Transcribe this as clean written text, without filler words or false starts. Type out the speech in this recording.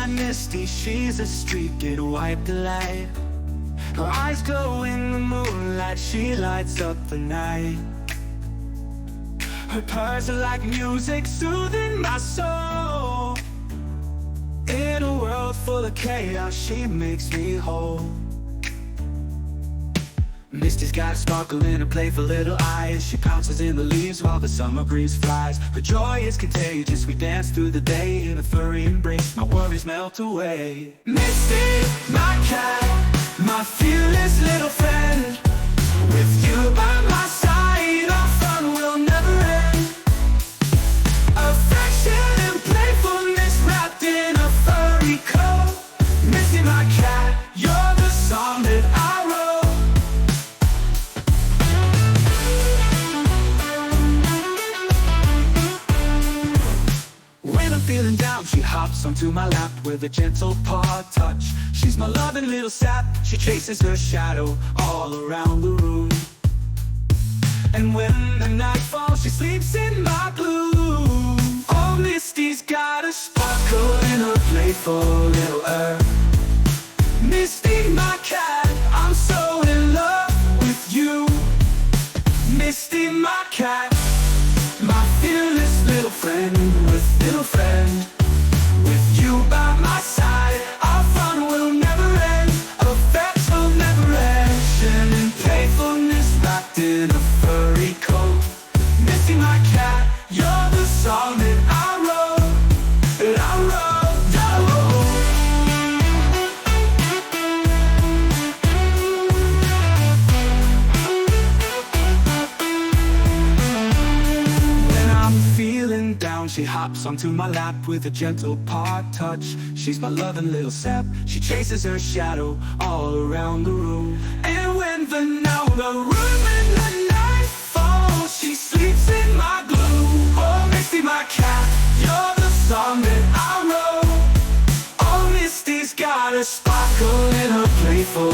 my Misty, she's a streaked white delight. Her eyes glow in the moonlight, she lights up the night. Her purrs are like music, soothing my soul. In a world full of chaos, she makes me whole. Misty's got a sparkle in her playful little eyes. She pounces in the leaves while the summer breeze flies. Her joy is contagious, we dance through the day in a furry embrace, my worries melt away. Misty, my cat, my fearless little friend. With you by my side, our fun will never end. Affection and playfulness wrapped in a furry coat. Misty, my cat, you're the song that I wrote. When I'm feeling down, she hops onto my lap with a gentle paw touch. She's my loving little sap, she chases her shadow all around the room. And when the night falls, she sleeps in my gloom. Oh, Misty's got a sparkle in her playful little earth. Misty, my cat, I'm so in love with you. Misty, my cat, my fearless little friend, little friend. With you by my side, our fun will never end. Affect will never end. And playfulness wrapped in a furry coat. Misty, my cat, you're the song that I wrote. That I wrote. Down, she hops onto my lap with a gentle paw touch. She's my loving little sap, she chases her shadow all around the room. And when the room in the night falls, she sleeps in my gloom. Oh, Misty, my cat, you're the song that I wrote. Oh, Misty's got a sparkle in her playful